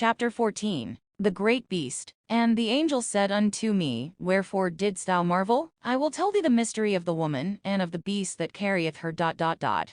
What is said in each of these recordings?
Chapter 14. The Great Beast. And the angel said unto me, Wherefore didst thou marvel? I will tell thee the mystery of the woman, and of the beast that carrieth her.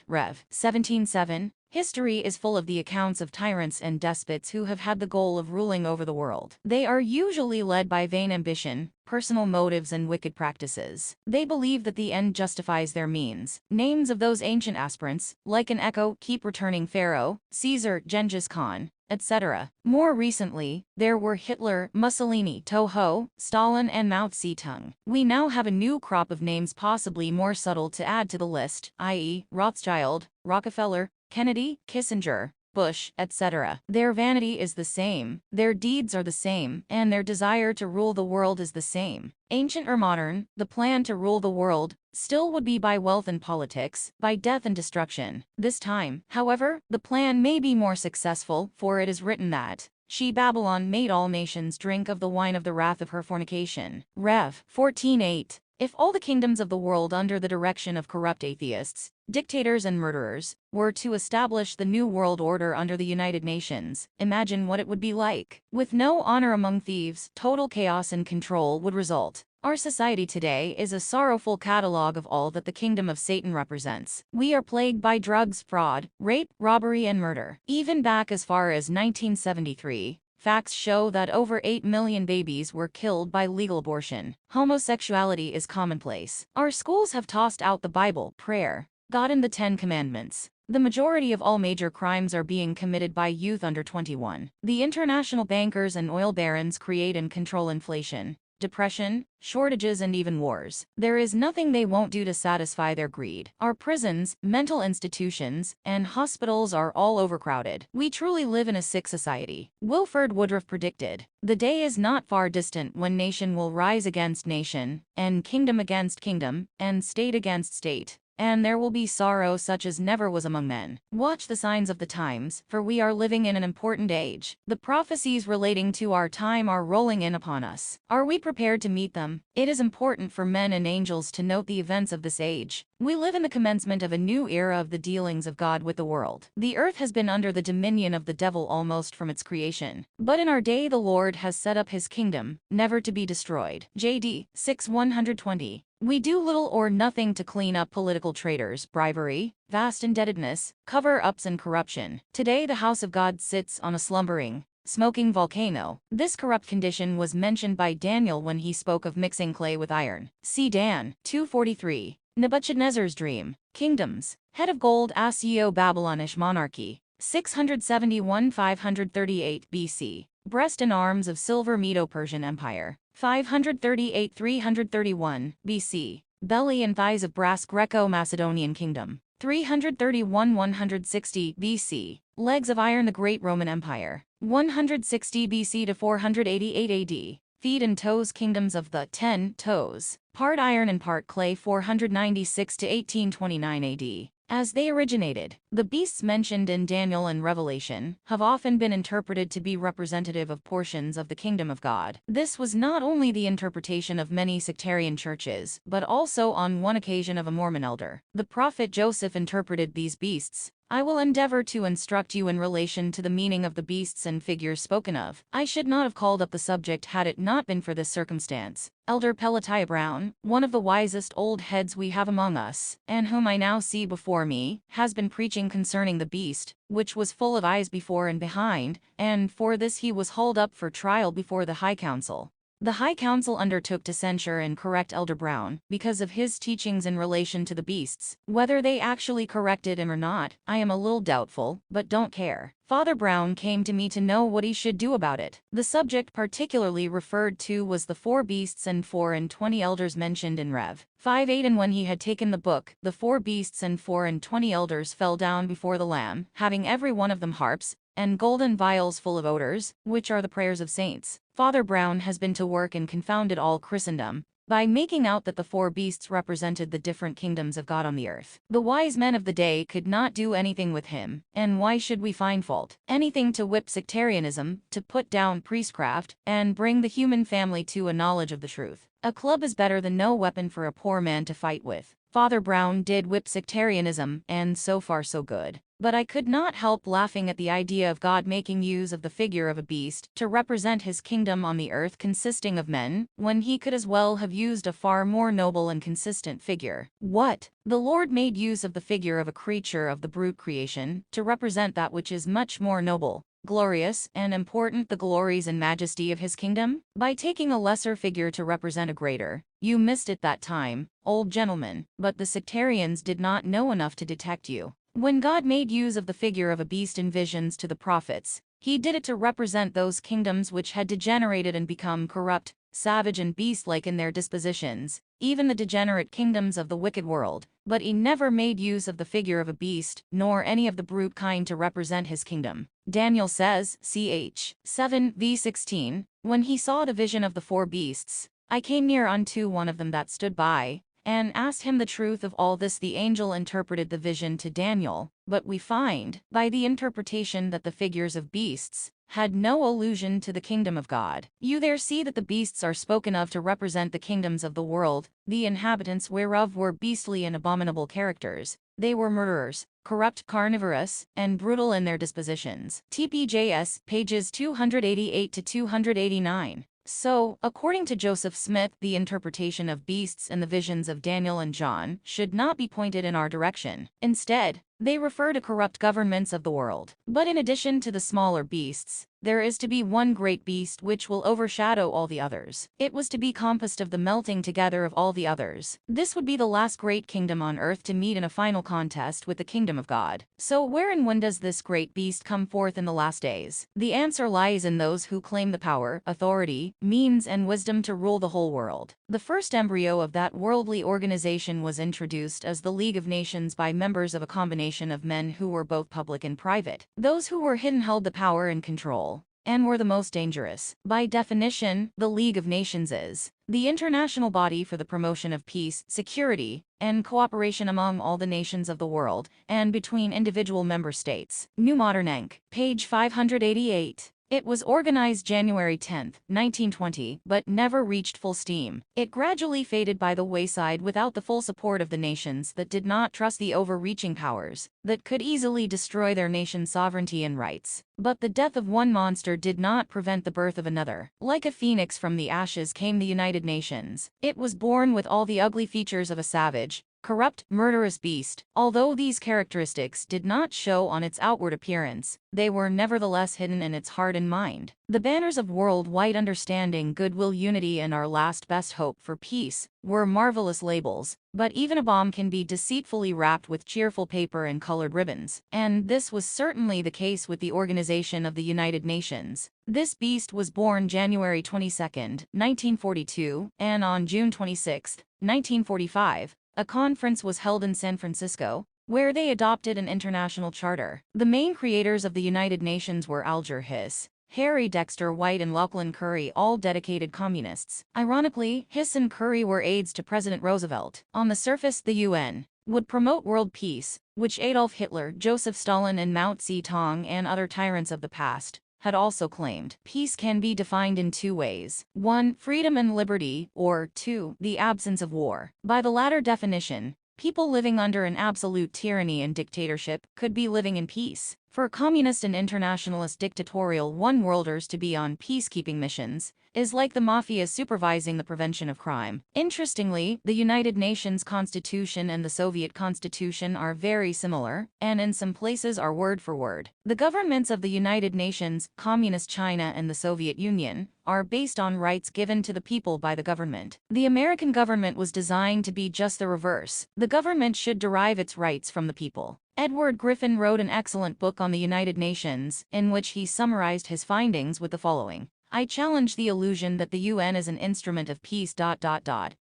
Rev. 17:7. History is full of the accounts of tyrants and despots who have had the goal of ruling over the world. They are usually led by vain ambition, personal motives, and wicked practices. They believe that the end justifies their means. Names of those ancient aspirants, like an echo, keep returning: Pharaoh, Caesar, Genghis Khan, etc. More recently, there were Hitler, Mussolini, Toho, Stalin, and Mao Zedong. We now have a new crop of names, possibly more subtle, to add to the list, i.e., Rothschild, Rockefeller, Kennedy, Kissinger, Bush, etc. Their vanity is the same, their deeds are the same, and their desire to rule the world is the same. Ancient or modern, the plan to rule the world still would be by wealth and politics, by death and destruction. This time, however, the plan may be more successful, for it is written that she, Babylon, made all nations drink of the wine of the wrath of her fornication. Rev. 14:8. If all the kingdoms of the world, under the direction of corrupt atheists, dictators, and murderers, were to establish the new world order under the United Nations, imagine what it would be like. With no honor among thieves, total chaos and control would result. Our society today is a sorrowful catalogue of all that the kingdom of Satan represents. We are plagued by drugs, fraud, rape, robbery, and murder. Even back as far as 1973, facts show that over 8 million babies were killed by legal abortion. Homosexuality is commonplace. Our schools have tossed out the Bible, prayer, God, and the Ten Commandments. The majority of all major crimes are being committed by youth under 21. The international bankers and oil barons create and control inflation, depression, shortages, and even wars. There is nothing they won't do to satisfy their greed. Our prisons, mental institutions, and hospitals are all overcrowded. We truly live in a sick society. Wilford Woodruff predicted, "The day is not far distant when nation will rise against nation, and kingdom against kingdom, and state against state. And there will be sorrow such as never was among men." Watch the signs of the times, for we are living in an important age. The prophecies relating to our time are rolling in upon us. Are we prepared to meet them? It is important for men and angels to note the events of this age. We live in the commencement of a new era of the dealings of God with the world. The earth has been under the dominion of the devil almost from its creation. But in our day the Lord has set up his kingdom, never to be destroyed. JD 6:120. We do little or nothing to clean up political traitors, bribery, vast indebtedness, cover-ups, and corruption. Today the house of God sits on a slumbering, smoking volcano. This corrupt condition was mentioned by Daniel when he spoke of mixing clay with iron. See Dan 2:43. Nebuchadnezzar's dream. Kingdoms. Head of gold, Asio, Babylonish monarchy. 671-538 BC. Breast and arms of silver, Medo-Persian Empire. 538-331 BC. Belly and thighs of brass, Greco-Macedonian kingdom. 331-160 BC. Legs of iron, the Great Roman Empire. 160 BC to 488 AD. Feet and toes, kingdoms of the 10 toes. Part iron and part clay, 496 to 1829 AD. As they originated, the beasts mentioned in Daniel and Revelation have often been interpreted to be representative of portions of the kingdom of God. This was not only the interpretation of many sectarian churches, but also on one occasion of a Mormon elder. The prophet Joseph interpreted these beasts. I will endeavor to instruct you in relation to the meaning of the beasts and figures spoken of. I should not have called up the subject had it not been for this circumstance. Elder Pelatiah Brown, one of the wisest old heads we have among us, and whom I now see before me, has been preaching concerning the beast, which was full of eyes before and behind, and for this he was hauled up for trial before the High Council. The High Council undertook to censure and correct Elder Brown because of his teachings in relation to the beasts. Whether they actually corrected him or not, I am a little doubtful, but don't care. Father Brown came to me to know what he should do about it. The subject particularly referred to was the 4 beasts and 24 elders mentioned in Rev. 5:8, and when he had taken the book, the 4 beasts and 24 elders fell down before the Lamb, having every one of them harps, and golden vials full of odors, which are the prayers of saints. Father Brown has been to work and confounded all Christendom by making out that the 4 beasts represented the different kingdoms of God on the earth. The wise men of the day could not do anything with him, and why should we find fault? Anything to whip sectarianism, to put down priestcraft, and bring the human family to a knowledge of the truth. A club is better than no weapon for a poor man to fight with. Father Brown did whip sectarianism, and so far so good. but I could not help laughing at the idea of God making use of the figure of a beast to represent his kingdom on the earth consisting of men, when he could as well have used a far more noble and consistent figure. What? The Lord made use of the figure of a creature of the brute creation to represent that which is much more noble, glorious, and important, the glories and majesty of his kingdom? By taking a lesser figure to represent a greater, you missed it that time, old gentleman, but the sectarians did not know enough to detect you. When God made use of the figure of a beast in visions to the prophets, he did it to represent those kingdoms which had degenerated and become corrupt, savage and beast-like in their dispositions, even the degenerate kingdoms of the wicked world. But he never made use of the figure of a beast, nor any of the brute kind to represent his kingdom. Daniel says, ch. 7:16, when he saw the vision of the four beasts, I came near unto one of them that stood by, and asked him the truth of all this. The angel interpreted the vision to Daniel, but we find, by the interpretation, that the figures of beasts had no allusion to the kingdom of God. You there see that the beasts are spoken of to represent the kingdoms of the world, the inhabitants whereof were beastly and abominable characters. They were murderers, corrupt, carnivorous, and brutal in their dispositions. TPJS, pages 288 to 289. So, according to Joseph Smith, the interpretation of beasts in the visions of Daniel and John should not be pointed in our direction. Instead, they refer to corrupt governments of the world. But in addition to the smaller beasts, there is to be one great beast which will overshadow all the others. It was to be composed of the melting together of all the others. This would be the last great kingdom on earth to meet in a final contest with the kingdom of God. So where and when does this great beast come forth in the last days? The answer lies in those who claim the power, authority, means, and wisdom to rule the whole world. The first embryo of that worldly organization was introduced as the League of Nations by members of a combination of men who were both public and private. Those who were hidden held the power and control, and were the most dangerous. By definition, the League of Nations is the international body for the promotion of peace, security, and cooperation among all the nations of the world, and between individual member states. New Modern Enc., page 588. It was organized January 10, 1920, but never reached full steam. It gradually faded by the wayside without the full support of the nations that did not trust the overreaching powers that could easily destroy their nation's sovereignty and rights. But the death of one monster did not prevent the birth of another. Like a phoenix from the ashes came the United Nations. It was born with all the ugly features of a savage, corrupt, murderous beast. Although these characteristics did not show on its outward appearance, they were nevertheless hidden in its heart and mind. The banners of worldwide understanding, goodwill, unity, and our last best hope for peace were marvelous labels, but even a bomb can be deceitfully wrapped with cheerful paper and colored ribbons. And this was certainly the case with the Organization of the United Nations. This beast was born January 22, 1942, and on June 26, 1945, a conference was held in San Francisco, where they adopted an international charter. The main creators of the United Nations were Alger Hiss, Harry Dexter White, and Lachlan Curry, all dedicated communists. Ironically, Hiss and Curry were aides to President Roosevelt. On the surface, the UN would promote world peace, which Adolf Hitler, Joseph Stalin, and Mao Zedong and other tyrants of the past had also claimed. Peace can be defined in two ways. 1. Freedom and liberty, or 2. The absence of war. By the latter definition, people living under an absolute tyranny and dictatorship could be living in peace. For communist and internationalist dictatorial one-worlders to be on peacekeeping missions is like the mafia supervising the prevention of crime. Interestingly, the United Nations Constitution and the Soviet Constitution are very similar, and in some places are word for word. The governments of the United Nations, Communist China, and the Soviet Union are based on rights given to the people by the government. The American government was designed to be just the reverse. The government should derive its rights from the people. Edward Griffin wrote an excellent book on the United Nations, in which he summarized his findings with the following. I challenge the illusion that the UN is an instrument of peace.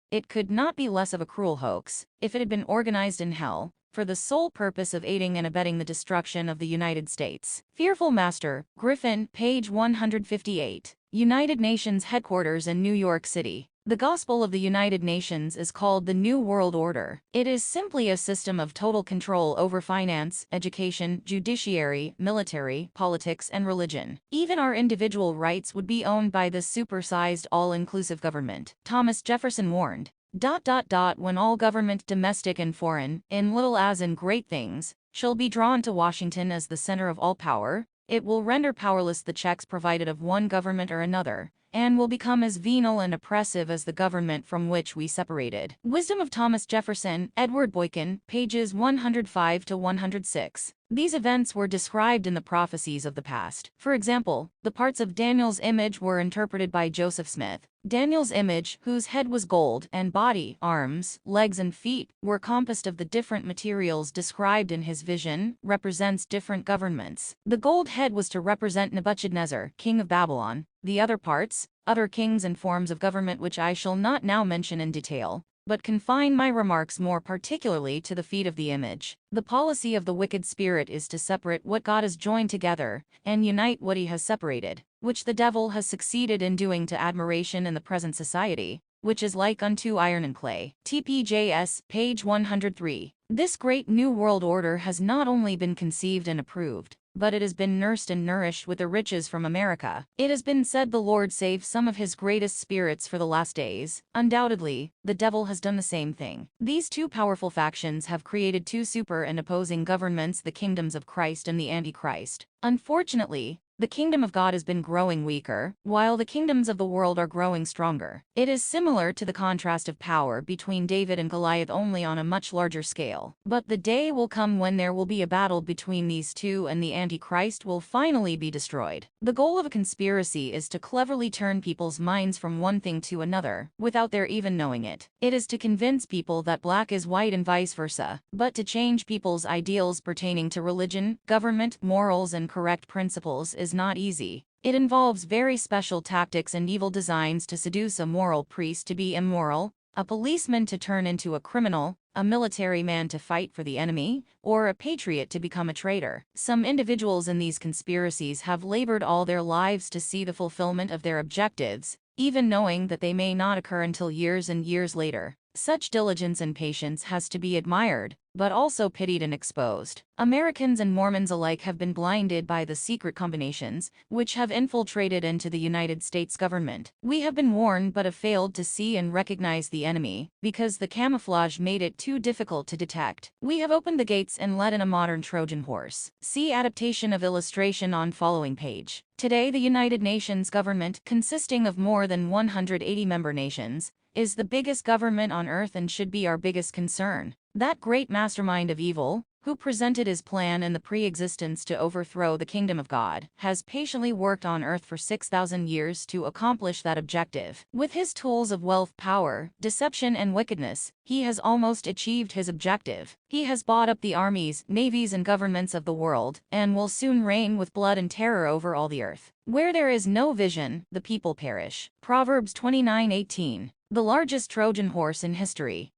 It could not be less of a cruel hoax if it had been organized in hell for the sole purpose of aiding and abetting the destruction of the United States. Fearful Master, Griffin, page 158. United Nations Headquarters in New York City. The gospel of the United Nations is called the New World Order. It is simply a system of total control over finance, education, judiciary, military, politics, and religion. Even our individual rights would be owned by this supersized, all-inclusive government. Thomas Jefferson warned, when all government, domestic and foreign, in little as in great things, shall be drawn to Washington as the center of all power. It will render powerless the checks provided of one government or another, and will become as venal and oppressive as the government from which we separated. Wisdom of Thomas Jefferson, Edward Boykin, pages 105 to 106. These events were described in the prophecies of the past. For example, the parts of Daniel's image were interpreted by Joseph Smith. Daniel's image, whose head was gold, and body, arms, legs and feet, were composed of the different materials described in his vision, represents different governments. The gold head was to represent Nebuchadnezzar, king of Babylon. The other parts, other kings and forms of government which I shall not now mention in detail, but confine my remarks more particularly to the feet of the image. The policy of the wicked spirit is to separate what God has joined together, and unite what he has separated, which the devil has succeeded in doing to admiration in the present society, which is like unto iron and clay. TPJS, page 103. This great new world order has not only been conceived and approved, but it has been nursed and nourished with the riches from America. It has been said the Lord saved some of his greatest spirits for the last days. Undoubtedly, the devil has done the same thing. These two powerful factions have created two super and opposing governments, the kingdoms of Christ and the Antichrist. Unfortunately, the kingdom of God has been growing weaker, while the kingdoms of the world are growing stronger. It is similar to the contrast of power between David and Goliath, only on a much larger scale. But the day will come when there will be a battle between these two and the Antichrist will finally be destroyed. The goal of a conspiracy is to cleverly turn people's minds from one thing to another, without their even knowing it. It is to convince people that black is white and vice versa, but to change people's ideals pertaining to religion, government, morals and correct principles is not easy. It involves very special tactics and evil designs to seduce a moral priest to be immoral, a policeman to turn into a criminal, a military man to fight for the enemy, or a patriot to become a traitor. Some individuals in these conspiracies have labored all their lives to see the fulfillment of their objectives, even knowing that they may not occur until years and years later. Such diligence and patience has to be admired, but also pitied and exposed. Americans and Mormons alike have been blinded by the secret combinations, which have infiltrated into the United States government. We have been warned but have failed to see and recognize the enemy, because the camouflage made it too difficult to detect. We have opened the gates and let in a modern Trojan horse. See adaptation of illustration on following page. Today, the United Nations government, consisting of more than 180 member nations, is the biggest government on earth and should be our biggest concern. That great mastermind of evil, who presented his plan in the pre-existence to overthrow the kingdom of God, has patiently worked on earth for 6,000 years to accomplish that objective. With his tools of wealth, power, deception and wickedness, he has almost achieved his objective. He has bought up the armies, navies and governments of the world, and will soon reign with blood and terror over all the earth. Where there is no vision, the people perish. Proverbs 29:18. The largest Trojan horse in history,